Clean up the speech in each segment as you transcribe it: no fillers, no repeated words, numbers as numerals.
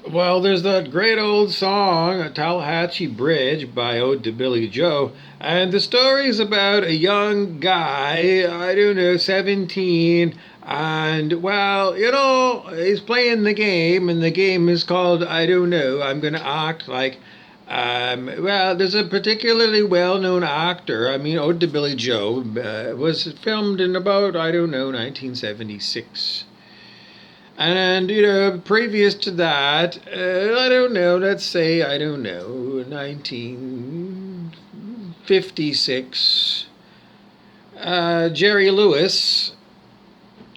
Well, there's that great old song, Tallahatchie Bridge by Ode to Billy Joe. And the story is about a young guy, I don't know, 17. And, well, he's playing the game, and the game is called I don't know. I'm going to act like. Well, there's a particularly well known actor. I mean, Ode to Billy Joe was filmed in about, I don't know, 1976. And, previous to that, I don't know, let's say, I don't know, 1956, Jerry Lewis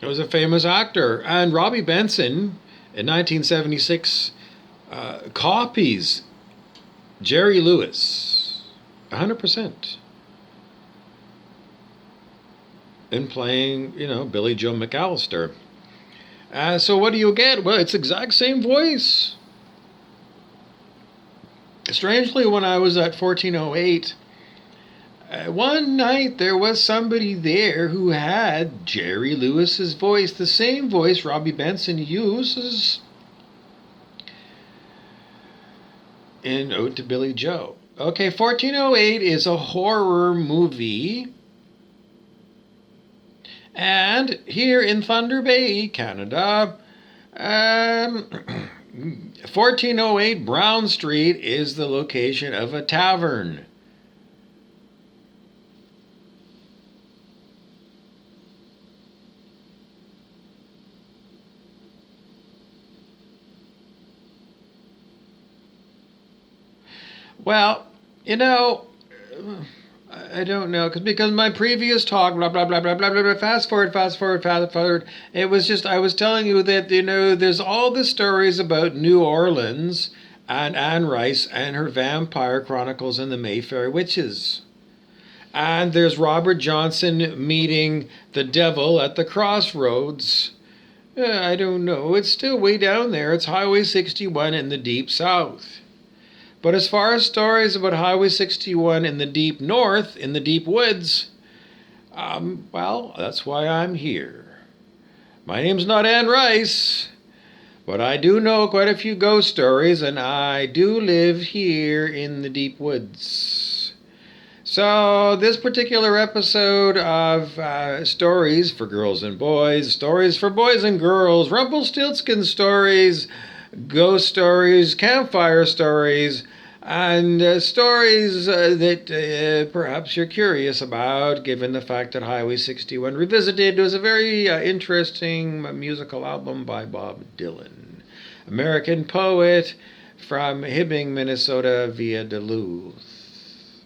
was a famous actor. And Robbie Benson in 1976 copies Jerry Lewis 100% in playing, Billy Joe McAllister. So what do you get? Well, it's exact same voice. Strangely, when I was at 1408, one night there was somebody there who had Jerry Lewis's voice, the same voice Robbie Benson uses in Ode to Billy Joe. Okay, 1408 is a horror movie. And here in Thunder Bay, Canada, 1408 Brown Street is the location of a tavern. Well, you know, I don't know because my previous talk, blah blah blah blah blah blah. Blah, fast forward, fast forward, fast forward. It was just I was telling you that there's all the stories about New Orleans and Anne Rice and her vampire chronicles and the Mayfair witches. And there's Robert Johnson meeting the devil at the crossroads. I don't know. It's still way down there. It's Highway 61 in the deep south. But as far as stories about Highway 61 in the deep north, in the deep woods, well, that's why I'm here. My name's not Anne Rice, but I do know quite a few ghost stories, and I do live here in the deep woods. So, this particular episode of Stories for Girls and Boys, Stories for Boys and Girls, Rumpelstiltskin stories, ghost stories, campfire stories, and stories that perhaps you're curious about, given the fact that Highway 61 Revisited was a very interesting musical album by Bob Dylan, American poet from Hibbing, Minnesota via Duluth.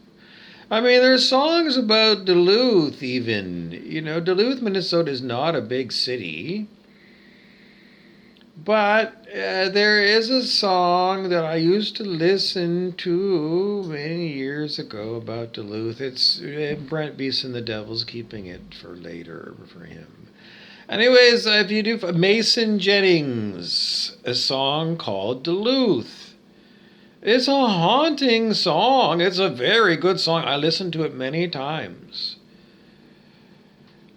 I mean, there's songs about Duluth even. Duluth, Minnesota is not a big city. But there is a song that I used to listen to many years ago about Duluth. It's Brent Beeson, the Devil's keeping it for later for him. Anyways, if you do Mason Jennings, a song called Duluth. It's a haunting song. It's a very good song. I listened to it many times.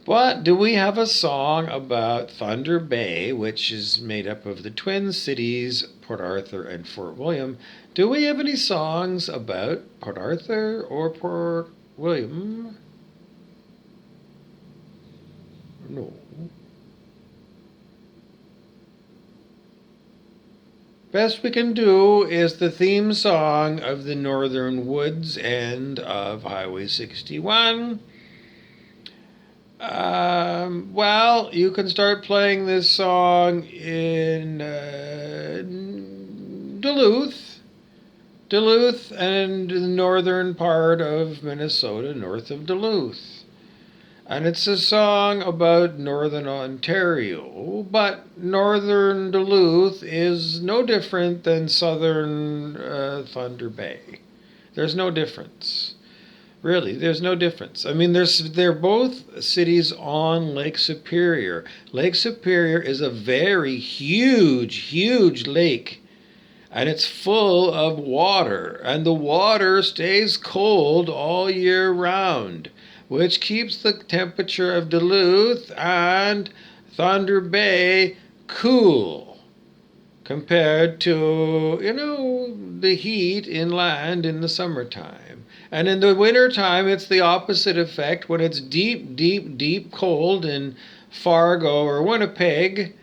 But do we have a song about Thunder Bay, which is made up of the Twin Cities, Port Arthur, and Fort William? Do we have any songs about Port Arthur or Port William? No. Best we can do is the theme song of the Northern Woods and of Highway 61. Well, you can start playing this song in Duluth, and the northern part of Minnesota, north of Duluth. And it's a song about northern Ontario, but northern Duluth is no different than southern Thunder Bay. There's no difference. Really, there's no difference. I mean, they're both cities on Lake Superior. Lake Superior is a very huge, huge lake, and it's full of water, and the water stays cold all year round, which keeps the temperature of Duluth and Thunder Bay cool. compared to, the heat inland in the summertime. And in the wintertime, it's the opposite effect. When it's deep, deep, deep cold in Fargo or Winnipeg,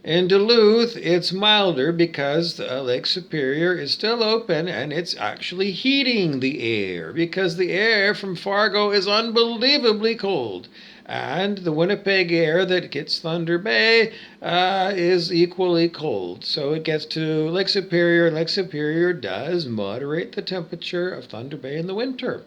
in Duluth, it's milder because Lake Superior is still open and it's actually heating the air because the air from Fargo is unbelievably cold. And the Winnipeg air that gets Thunder Bay is equally cold. So it gets to Lake Superior, and Lake Superior does moderate the temperature of Thunder Bay in the winter.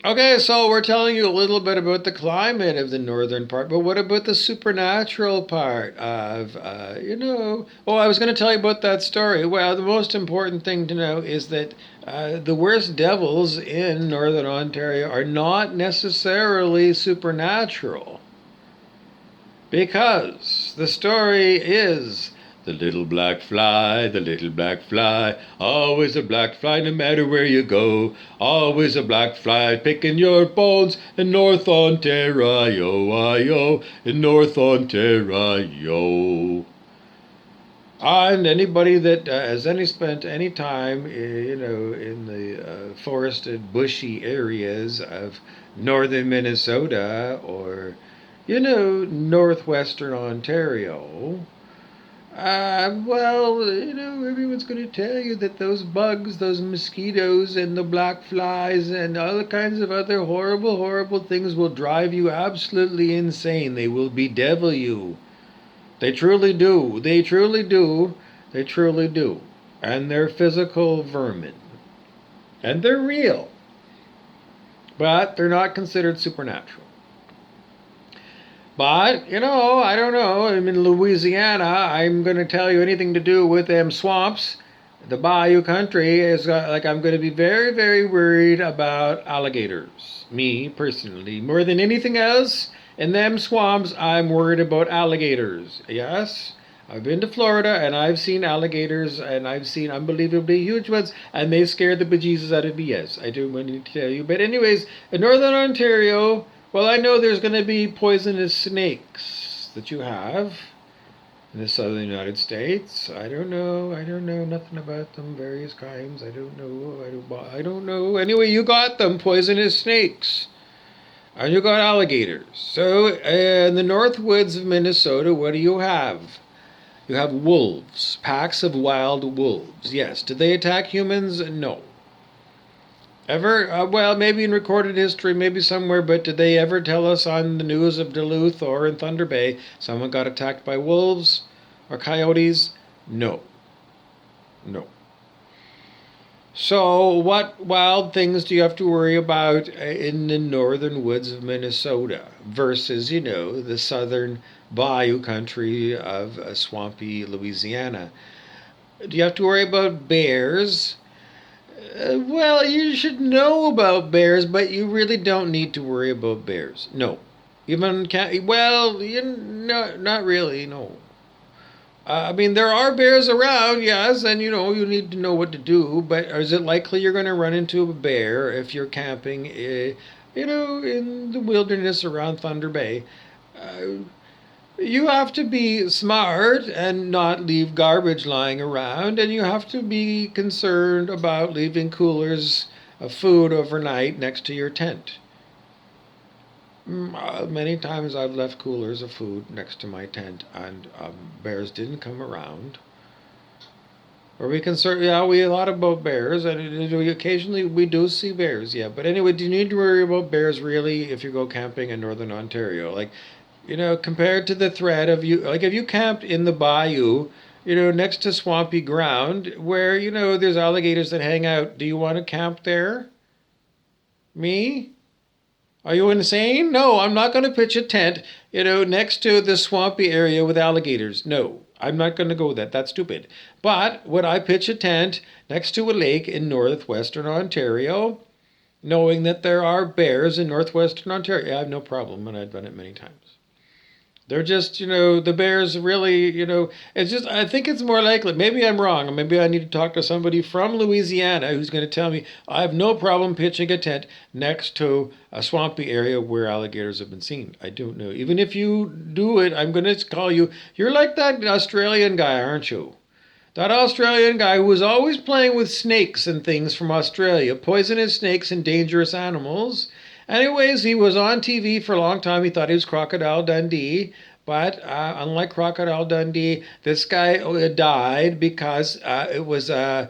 Okay, so we're telling you a little bit about the climate of the northern part, but what about the supernatural part of, Oh, I was going to tell you about that story. Well, the most important thing to know is that the worst devils in northern Ontario are not necessarily supernatural. Because the story is the little black fly, always a black fly no matter where you go, always a black fly picking your bones in North Ontario, in North Ontario. And anybody that has spent any time, in the forested, bushy areas of northern Minnesota or, northwestern Ontario, well, everyone's going to tell you that those bugs, those mosquitoes, and the black flies, and all kinds of other horrible, horrible things will drive you absolutely insane. They will bedevil you. They truly do. They truly do. They truly do. And they're physical vermin. And they're real. But they're not considered supernatural. But, I don't know. I'm in Louisiana. I'm going to tell you anything to do with them swamps. The bayou country is like I'm going to be very, very worried about alligators. Me, personally. More than anything else, in them swamps, I'm worried about alligators. Yes? I've been to Florida and I've seen alligators and I've seen unbelievably huge ones and they scare the bejesus out of me. Yes, I do want to tell you. But anyways, in Northern Ontario, well, I know there's going to be poisonous snakes that you have in the southern United States. I don't know. I don't know nothing about them. Various kinds. I don't know. I don't know. Anyway, you got them, poisonous snakes. And you got alligators. So, in the north woods of Minnesota, what do you have? You have wolves, packs of wild wolves. Yes. Did they attack humans? No. Ever? Well, maybe in recorded history, maybe somewhere, but did they ever tell us on the news of Duluth or in Thunder Bay someone got attacked by wolves or coyotes? No. No. So, what wild things do you have to worry about in the northern woods of Minnesota versus, the southern bayou country of swampy Louisiana? Do you have to worry about bears? Well, you should know about bears, but you really don't need to worry about bears. No. Even well, not really, no. I mean, there are bears around, yes, and you need to know what to do, but is it likely you're going to run into a bear if you're camping, in the wilderness around Thunder Bay? You have to be smart and not leave garbage lying around, and you have to be concerned about leaving coolers of food overnight next to your tent. Many times I've left coolers of food next to my tent, and bears didn't come around. Or we can certainly, yeah, we a lot about bears, and occasionally we do see bears, yeah. But anyway, do you need to worry about bears really if you go camping in northern Ontario? Like, compared to the threat of like if you camped in the bayou, next to swampy ground where, there's alligators that hang out, do you want to camp there? Me? Are you insane? No, I'm not going to pitch a tent, next to the swampy area with alligators. No, I'm not going to go that. That's stupid. But would I pitch a tent next to a lake in northwestern Ontario, knowing that there are bears in northwestern Ontario? I have no problem, and I've done it many times. They're just, the bears really, it's just, I think it's more likely. Maybe I'm wrong. Maybe I need to talk to somebody from Louisiana who's going to tell me I have no problem pitching a tent next to a swampy area where alligators have been seen. I don't know. Even if you do it, I'm going to call you. You're like that Australian guy, aren't you? That Australian guy who was always playing with snakes and things from Australia, poisonous snakes and dangerous animals. Anyways, he was on TV for a long time. He thought he was Crocodile Dundee. But unlike Crocodile Dundee, this guy died because it was a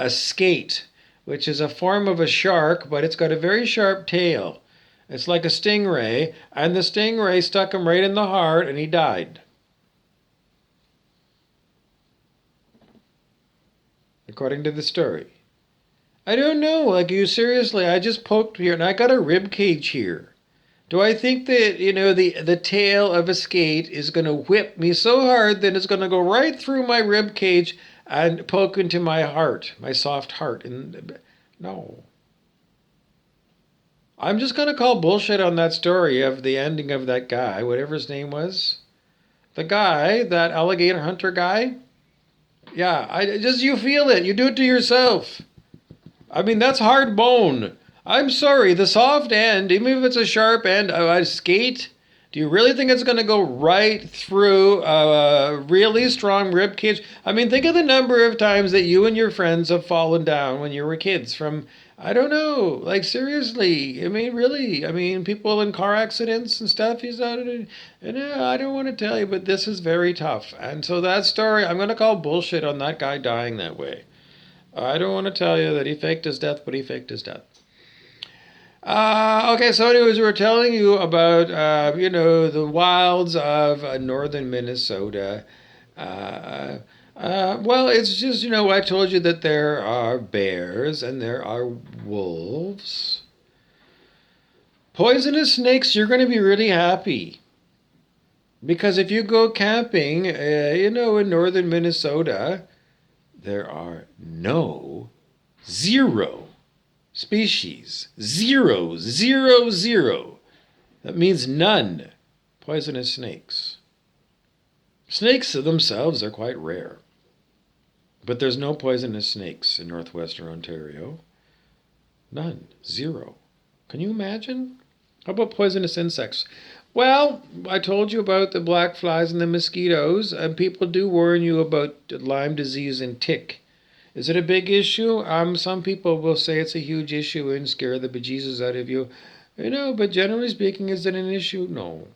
skate, which is a form of a shark, but it's got a very sharp tail. It's like a stingray, and the stingray stuck him right in the heart, and he died. According to the story. I don't know. Like, you seriously, I just poked here and I got a rib cage here. Do I think that, the tail of a skate is going to whip me so hard that it's going to go right through my rib cage and poke into my heart, my soft heart? And no. I'm just going to call bullshit on that story of the ending of that guy, whatever his name was. The guy, that alligator hunter guy. Yeah, you feel it. You do it to yourself. I mean, that's hard bone. I'm sorry, the soft end, even if it's a sharp end of a skate, do you really think it's going to go right through a really strong rib cage? I mean, think of the number of times that you and your friends have fallen down when you were kids from, I don't know, like seriously. I mean, really. I mean, people in car accidents and stuff. I don't want to tell you, but this is very tough. And so that story, I'm going to call bullshit on that guy dying that way. I don't want to tell you that he faked his death, but he faked his death. Okay, so anyways, we were telling you about, the wilds of northern Minnesota. Well, it's just, I told you that there are bears and there are wolves. Poisonous snakes, you're going to be really happy. Because if you go camping, in northern Minnesota, there are zero species. Zero, zero, zero. That means none poisonous snakes. Snakes themselves are quite rare. But there's no poisonous snakes in northwestern Ontario. None. Zero. Can you imagine? How about poisonous insects? Well, I told you about the black flies and the mosquitoes, and people do warn you about Lyme disease and tick. Is it a big issue? Some people will say it's a huge issue and scare the bejesus out of you. But generally speaking, is it an issue? No.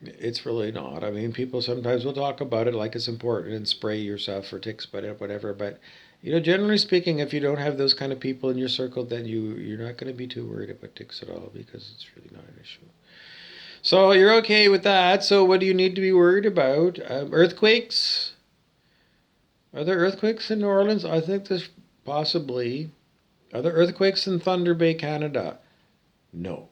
It's really not. I mean, people sometimes will talk about it like it's important and spray yourself for ticks, but whatever. But, generally speaking, if you don't have those kind of people in your circle, then you're not going to be too worried about ticks at all because it's really not an issue. So you're okay with that. So what do you need to be worried about? Earthquakes? Are there earthquakes in New Orleans? I think there's possibly. Are there earthquakes in Thunder Bay, Canada? No.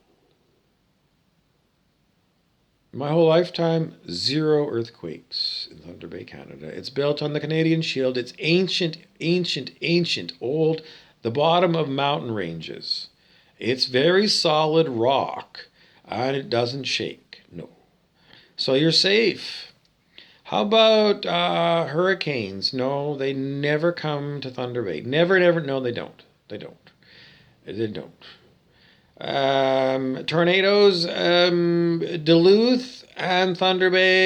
My whole lifetime, zero earthquakes in Thunder Bay, Canada. It's built on the Canadian Shield. It's ancient, ancient, ancient, old, the bottom of mountain ranges. It's very solid rock, and it doesn't shake. No. So you're safe. How about hurricanes? No, they never come to Thunder Bay. Never, never. No, they don't. They don't. They don't. Tornadoes, Duluth and Thunder Bay,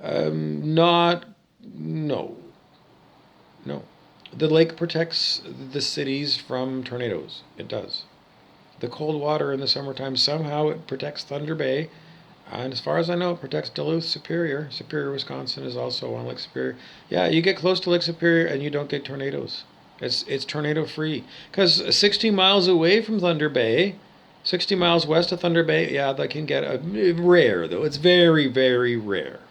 no. The lake protects the cities from tornadoes. It does. The cold water in the summertime, somehow it protects Thunder Bay. And as far as I know, it protects Duluth, Superior. Superior, Wisconsin is also on Lake Superior. Yeah, you get close to Lake Superior and you don't get tornadoes. It's tornado free. Because 60 miles away from Thunder Bay, 60 miles west of Thunder Bay, yeah, they can get rare though. It's very, very rare.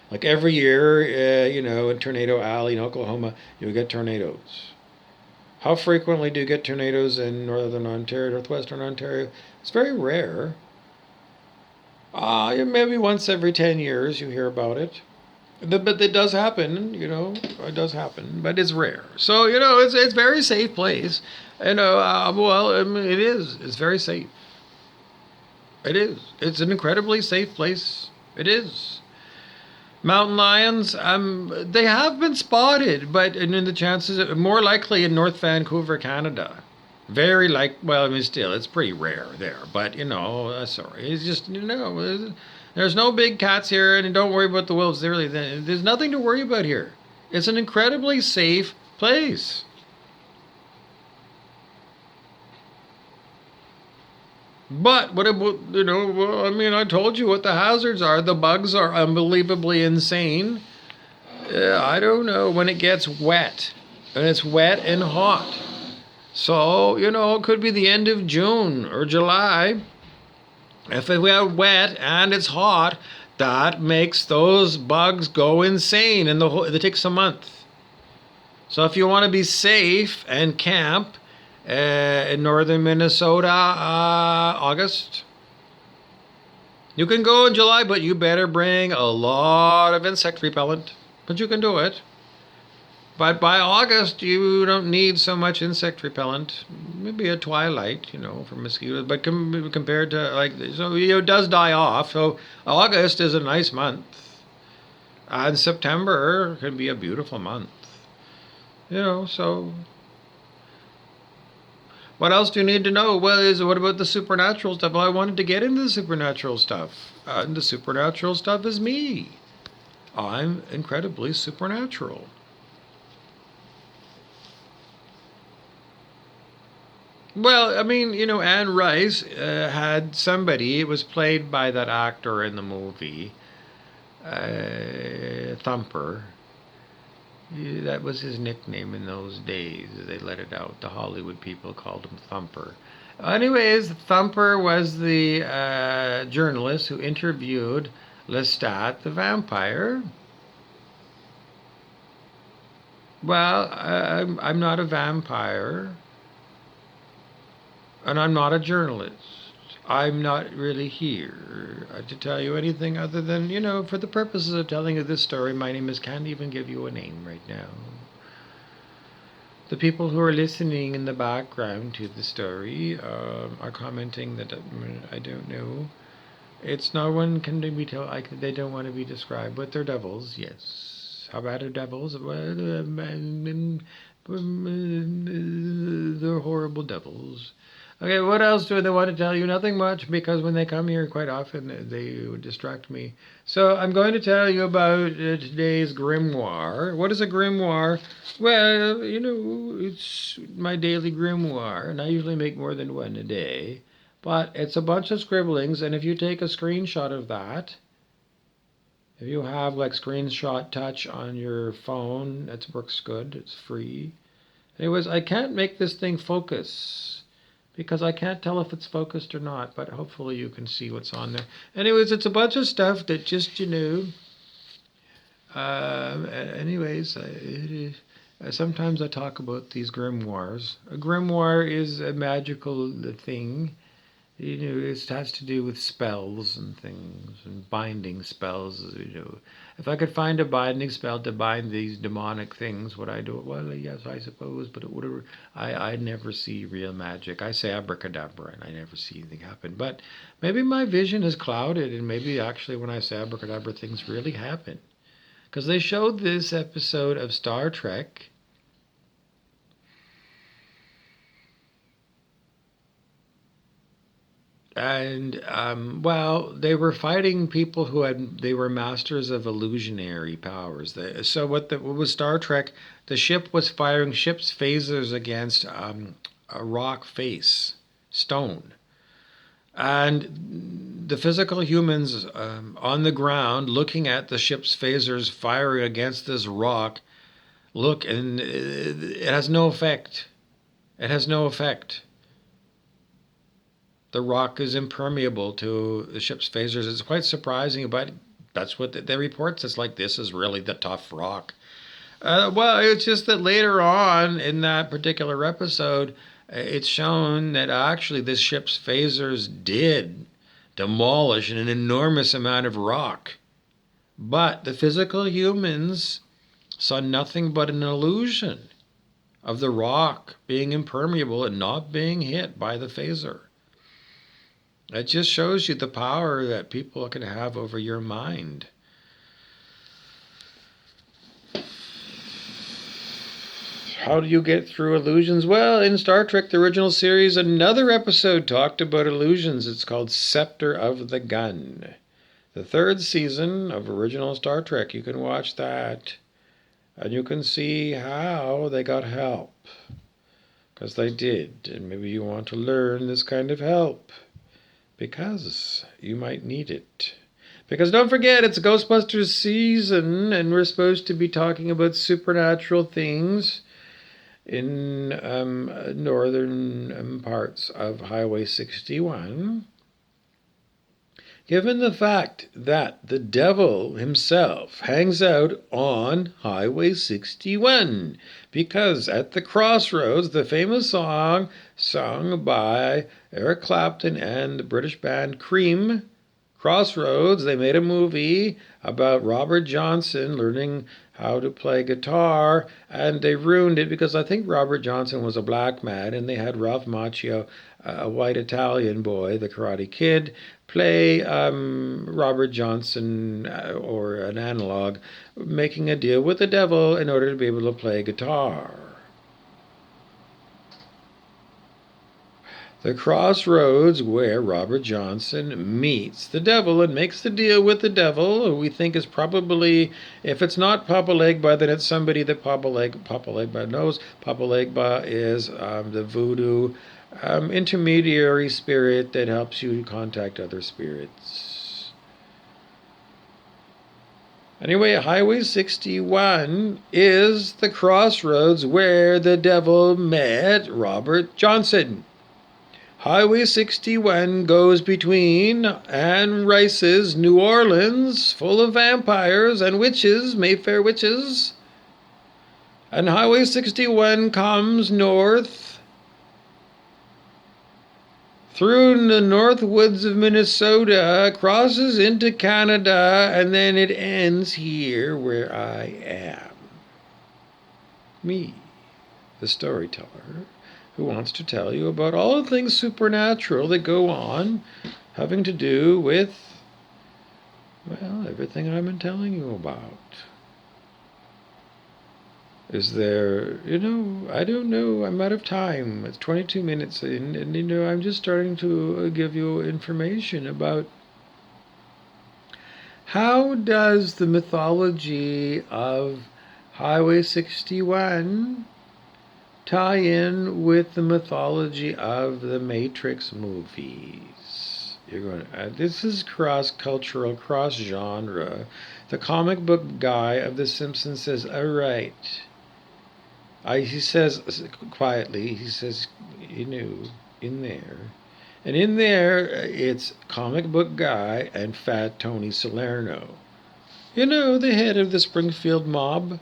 Like every year, in Tornado Alley in Oklahoma, you get tornadoes. How frequently do you get tornadoes in northern Ontario, northwestern Ontario? It's very rare. Maybe once every 10 years you hear about it. But it does happen, it does happen, but it's rare. So, it's very safe place. It is. It's very safe. It is. It's an incredibly safe place. It is. Mountain lions, they have been spotted, but and in the chances more likely in North Vancouver, Canada. Very well, I mean, still, it's pretty rare there, but sorry, it's just there's no big cats here, and don't worry about the wolves. There's nothing to worry about here. It's an incredibly safe place. But what about, well, I mean, I told you what the hazards are. The bugs are unbelievably insane. I don't know when it gets wet, and it's wet and hot. So, it could be the end of June or July. If we are wet and it's hot, that makes those bugs go insane, and it takes a month. So if you want to be safe and camp in northern Minnesota, August, you can go in July, but you better bring a lot of insect repellent. But you can do it. But by August, you don't need so much insect repellent. Maybe a twilight, for mosquitoes. But compared to so it does die off. So August is a nice month, and September can be a beautiful month. So what else do you need to know? Well, what about the supernatural stuff? Well, I wanted to get into the supernatural stuff. And the supernatural stuff is me. I'm incredibly supernatural. Well, I mean, Anne Rice had somebody. It was played by that actor in the movie, Thumper. That was his nickname in those days. They let it out. The Hollywood people called him Thumper. Anyways, Thumper was the journalist who interviewed Lestat the vampire. Well, I'm not a vampire. And I'm not a journalist. I'm not really here to tell you anything other than, for the purposes of telling you this story, my name is, can't even give you a name right now. The people who are listening in the background to the story are commenting that I don't know. It's no one can be told, they don't want to be described, but they're devils, yes. How bad are devils? Well, they're horrible devils. Okay, what else do they want to tell you? Nothing much, because when they come here, quite often they distract me. So I'm going to tell you about today's grimoire. What is a grimoire? Well, it's my daily grimoire, and I usually make more than one a day. But it's a bunch of scribblings, and if you take a screenshot of that, if you have Screenshot Touch on your phone, that works good. It's free. Anyways, I can't make this thing focus, because I can't tell if it's focused or not, but hopefully you can see what's on there. Anyways, it's a bunch of stuff that just, sometimes I talk about these grimoires. A grimoire is a magical thing. It has to do with spells and things, and binding spells. If I could find a binding spell to bind these demonic things, would I do it? Well, yes, I suppose, but it would. I never see real magic. I say abracadabra, and I never see anything happen. But maybe my vision is clouded, and maybe actually when I say abracadabra, things really happen. Because they showed this episode of Star Trek. And they were fighting people they were masters of illusionary powers. So what was Star Trek? The ship was firing ship's phasers against a rock face, stone, and the physical humans on the ground looking at the ship's phasers firing against this rock. Look, and it has no effect. It has no effect. The rock is impermeable to the ship's phasers. It's quite surprising, but that's what the report says. This is really the tough rock. It's just that later on in that particular episode, it's shown that actually this ship's phasers did demolish an enormous amount of rock. But the physical humans saw nothing but an illusion of the rock being impermeable and not being hit by the phaser. It just shows you the power that people can have over your mind. How do you get through illusions? Well, in Star Trek, the original series, another episode talked about illusions. It's called Scepter of the Gun. The third season of original Star Trek. You can watch that. And you can see how they got help. Because they did. And maybe you want to learn this kind of help. Because you might need it. Because don't forget, it's Ghostbusters season, and we're supposed to be talking about supernatural things in northern parts of Highway 61. Given the fact that the devil himself hangs out on Highway 61, because at the crossroads, the famous song sung by Eric Clapton and the British band Cream, Crossroads, they made a movie about Robert Johnson learning how to play guitar, and they ruined it because I think Robert Johnson was a black man, and they had Ralph Macchio, a white Italian boy, the Karate Kid, play Robert Johnson or an analog, making a deal with the devil in order to be able to play guitar. The crossroads where Robert Johnson meets the devil and makes the deal with the devil, who we think is probably, if it's not Papa Legba, then it's somebody that Papa Legba knows. Papa Legba is the voodoo intermediary spirit that helps you contact other spirits. Anyway, Highway 61 is the crossroads where the devil met Robert Johnson. Highway 61 goes between Anne Rice's New Orleans, full of vampires and witches, Mayfair witches. And Highway 61 comes north through the north woods of Minnesota, crosses into Canada, and then it ends here where I am. Me, the storyteller, who wants to tell you about all the things supernatural that go on having to do with, well, everything I've been telling you about. Is there, I don't know, I'm out of time. It's 22 minutes in, and, I'm just starting to give you information about how does the mythology of Highway 61 tie in with the mythology of the Matrix movies. This is cross-cultural, cross-genre. The comic book guy of The Simpsons says, all right. He says quietly, in there. And in there, it's comic book guy and Fat Tony Salerno. The head of the Springfield mob,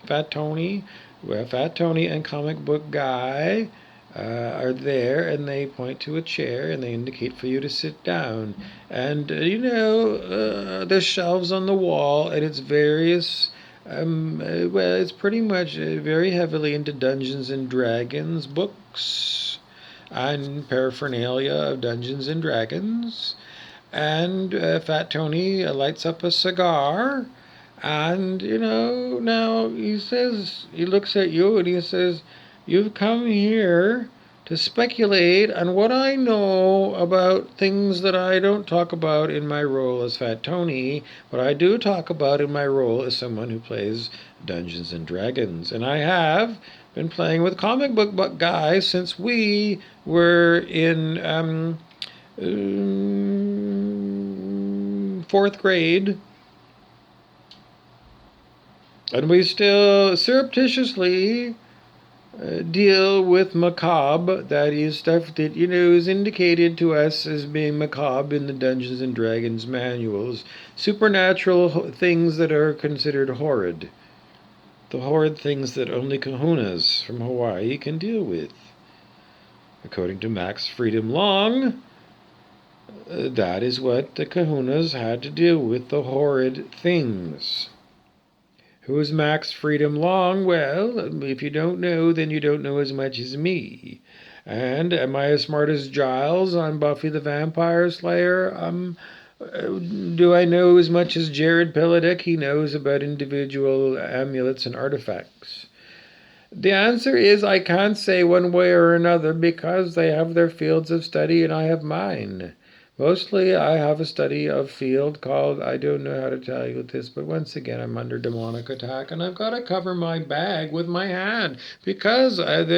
Fat Tony. Well, Fat Tony and comic book guy are there, and they point to a chair and they indicate for you to sit down. And there's shelves on the wall, and it's various. It's pretty much very heavily into Dungeons and Dragons books and paraphernalia of Dungeons and Dragons. And Fat Tony lights up a cigar. And, now he looks at you and he says, you've come here to speculate on what I know about things that I don't talk about in my role as Fat Tony, but I do talk about in my role as someone who plays Dungeons and Dragons. And I have been playing with comic book guys since we were in fourth grade. And we still surreptitiously deal with macabre, that is, stuff that, is indicated to us as being macabre in the Dungeons and Dragons manuals. Supernatural things that are considered horrid. The horrid things that only kahunas from Hawaii can deal with. According to Max Freedom Long, that is what the kahunas had to deal with, the horrid things. Who's Max Freedom Long? Well, if you don't know, then you don't know as much as me. And am I as smart as Giles on Buffy the Vampire Slayer? Do I know as much as Jared Pilodick knows about individual amulets and artifacts? The answer is I can't say one way or another because they have their fields of study and I have mine. Mostly I have a study of field called, I don't know how to tell you this, but once again I'm under demonic attack and I've got to cover my bag with my hand because it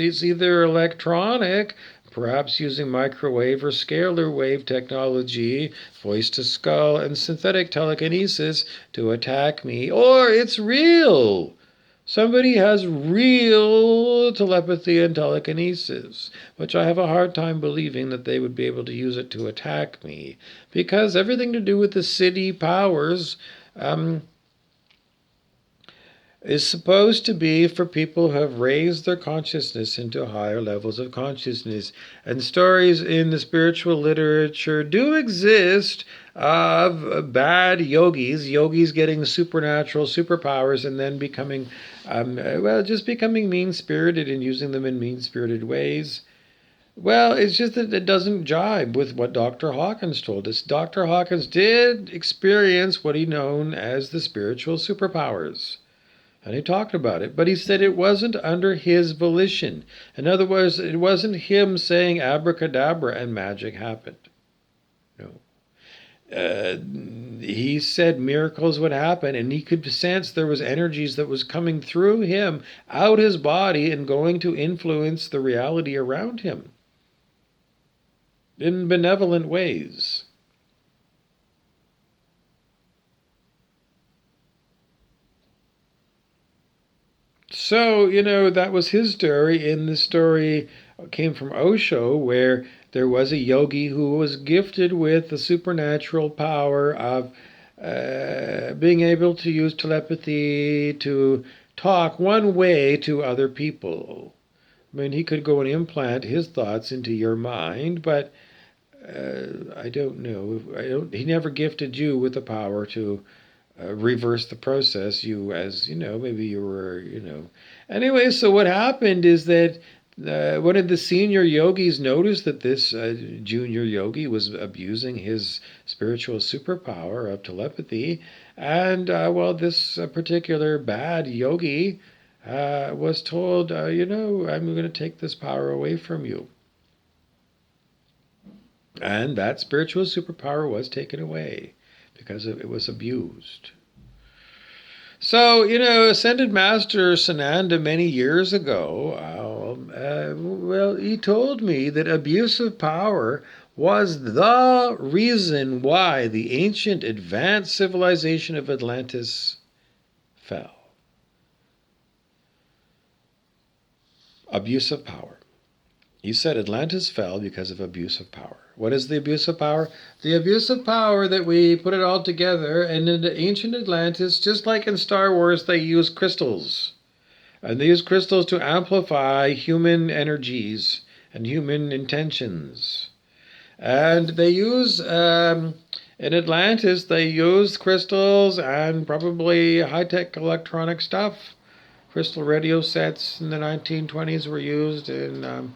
is either electronic, perhaps using microwave or scalar wave technology, voice to skull, and synthetic telekinesis to attack me, or it's real. Somebody has real telepathy and telekinesis, which I have a hard time believing that they would be able to use it to attack me, because everything to do with the city powers is supposed to be for people who have raised their consciousness into higher levels of consciousness. And stories in the spiritual literature do exist of bad yogis getting supernatural superpowers and then becoming, just becoming mean-spirited and using them in mean-spirited ways. Well, it's just that it doesn't jibe with what Dr. Hawkins told us. Dr. Hawkins did experience what he known as the spiritual superpowers. And he talked about it, but he said it wasn't under his volition. In other words, it wasn't him saying abracadabra and magic happened. No. He said miracles would happen, and he could sense there was energies that was coming through him, out his body, and going to influence the reality around him in benevolent ways. So, that was his story. And the story came from Osho, where there was a yogi who was gifted with the supernatural power of being able to use telepathy to talk one way to other people. I mean, he could go and implant his thoughts into your mind, but I don't know. He never gifted you with the power to reverse the process. Maybe you were. Anyway, so what happened is that one of the senior yogis noticed that this junior yogi was abusing his spiritual superpower of telepathy. And, this particular bad yogi was told, I'm going to take this power away from you. And that spiritual superpower was taken away because it was abused. So, Ascended Master Sananda many years ago, he told me that abuse of power was the reason why the ancient advanced civilization of Atlantis fell. Abuse of power. He said Atlantis fell because of abuse of power. What is the abuse of power? The abuse of power that we put it all together, and in the ancient Atlantis, just like in Star Wars, they use crystals. And they use crystals to amplify human energies and human intentions. And they use, in Atlantis, they used crystals and probably high-tech electronic stuff. Crystal radio sets in the 1920s were used in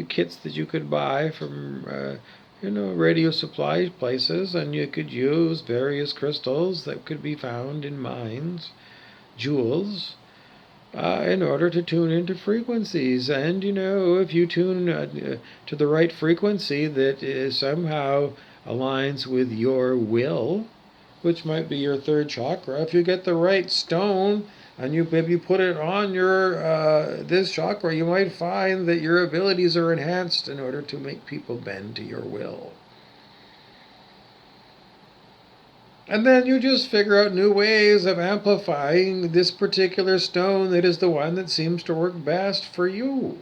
kits that you could buy from, radio supply places, and you could use various crystals that could be found in mines, jewels, in order to tune into frequencies. And, if you tune to the right frequency that somehow aligns with your will, which might be your third chakra, if you get the right stone, and you maybe put it on your this chakra, you might find that your abilities are enhanced in order to make people bend to your will. And then you just figure out new ways of amplifying this particular stone that is the one that seems to work best for you.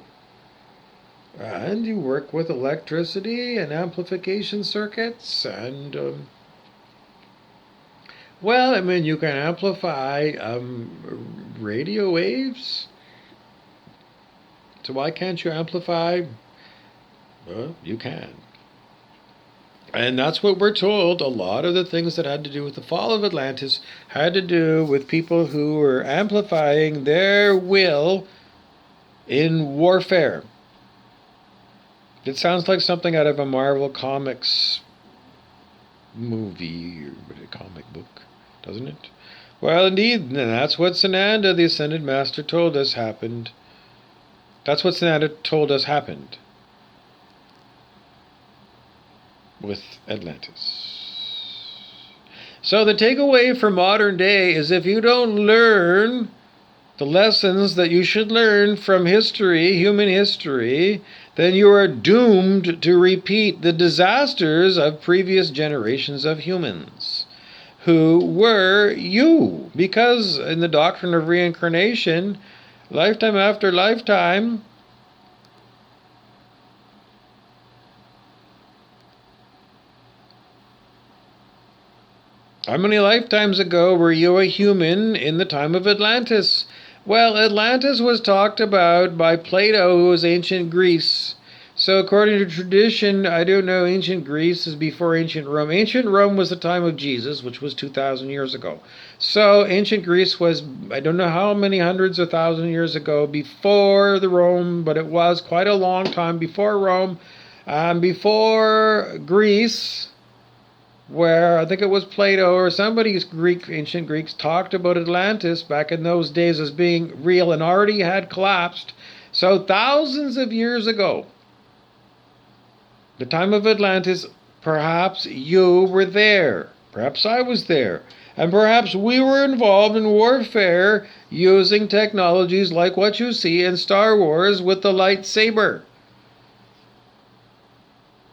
And you work with electricity and amplification circuits and you can amplify radio waves. So why can't you amplify? Well, you can. And that's what we're told. A lot of the things that had to do with the fall of Atlantis had to do with people who were amplifying their will in warfare. It sounds like something out of a Marvel Comics movie or a comic book, doesn't it? Well, indeed, and that's what Sananda, the Ascended Master, told us happened. That's what Sananda told us happened with Atlantis. So the takeaway for modern day is if you don't learn the lessons that you should learn from history, human history, then you are doomed to repeat the disasters of previous generations of humans who were you. Because in the doctrine of reincarnation, lifetime after lifetime, how many lifetimes ago were you a human in the time of Atlantis? Well, Atlantis was talked about by Plato, who was ancient Greece. So according to tradition, I don't know, ancient Greece is before ancient Rome. Ancient Rome was the time of Jesus, which was 2,000 years ago. So ancient Greece was, I don't know how many hundreds or thousand years ago before the Rome, but it was quite a long time before Rome, before Greece, where I think it was Plato or somebody's ancient Greeks talked about Atlantis back in those days as being real and already had collapsed. So thousands of years ago, the time of Atlantis, perhaps you were there. Perhaps I was there. And perhaps we were involved in warfare using technologies like what you see in Star Wars with the lightsaber,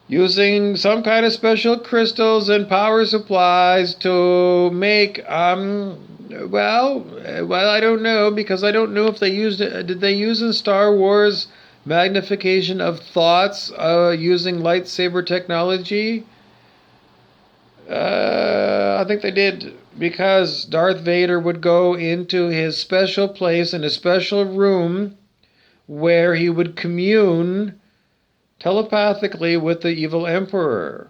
using some kind of special crystals and power supplies to make well, I don't know, because I don't know if they used it. Did they use in Star Wars magnification of thoughts using lightsaber technology? I think they did, because Darth Vader would go into his special place in a special room where he would commune telepathically with the evil emperor.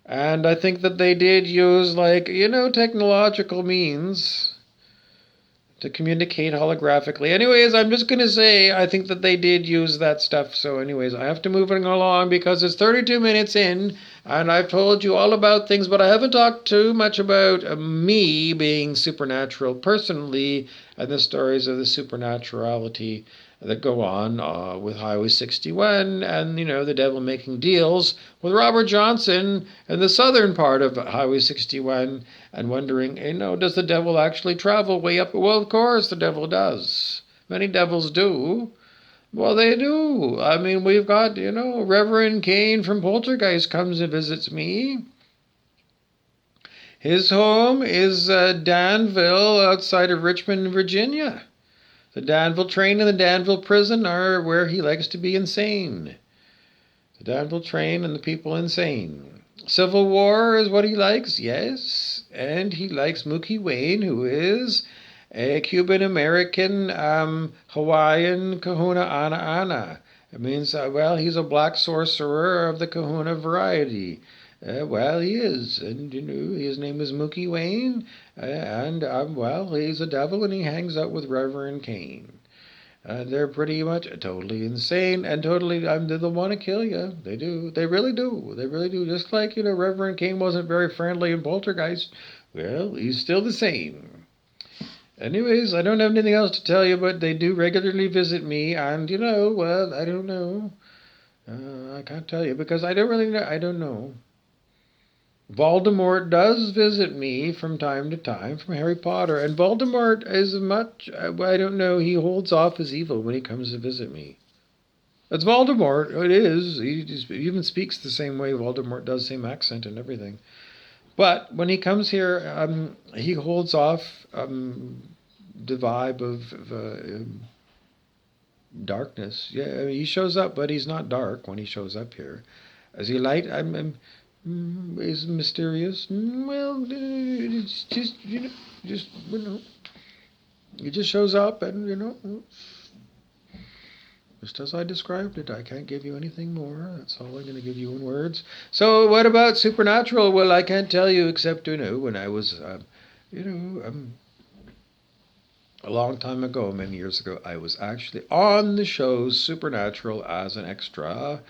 And I think that they did use, like, technological means to communicate holographically. Anyways, I'm just going to say I think that they did use that stuff. So anyways, I have to move it along because it's 32 minutes in and I've told you all about things, but I haven't talked too much about me being supernatural personally and the stories of the supernaturality that go on with Highway 61 and, the devil making deals with Robert Johnson and the southern part of Highway 61 and wondering, does the devil actually travel way up? Well, of course the devil does. Many devils do. Well, they do. I mean, we've got, Reverend Kane from Poltergeist comes and visits me. His home is Danville outside of Richmond, Virginia. The Danville train and the Danville prison are where he likes to be insane. The Danville train and the people insane. Civil War is what he likes, yes. And he likes Mookie Wayne, who is a Cuban-American Hawaiian kahuna ana ana. It means, he's a black sorcerer of the kahuna variety. He is. And, his name is Mookie Wayne. He's a devil and he hangs out with Reverend Kane. They're pretty much totally insane and totally, they want to kill you. They do. They really do. They really do. Just like, Reverend Kane wasn't very friendly in Poltergeist. Well, he's still the same. Anyways, I don't have anything else to tell you, but they do regularly visit me. And, I don't know. I can't tell you because I don't really know. I don't know. Voldemort does visit me from time to time from Harry Potter, and Voldemort is much, I don't know, he holds off his evil when he comes to visit me. It's Voldemort, it is. He even speaks the same way Voldemort does, same accent and everything. But when he comes here, he holds off the vibe of darkness. Yeah, he shows up, but he's not dark when he shows up here. Is he light? Is mysterious? Well, it's just, he just shows up and, just as I described it. I can't give you anything more. That's all I'm going to give you in words. So what about supernatural? Well, I can't tell you except, when I was, a long time ago, many years ago, I was actually on the show Supernatural as an extra.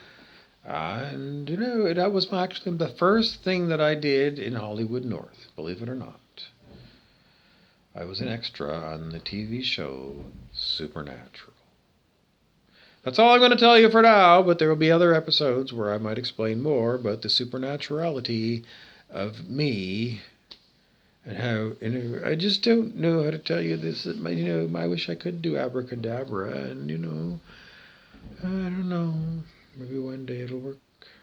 And, that was actually the first thing that I did in Hollywood North, believe it or not. I was an extra on the TV show Supernatural. That's all I'm going to tell you for now, but there will be other episodes where I might explain more about the supernaturality of me and how, I just don't know how to tell you this. I wish I could do abracadabra and,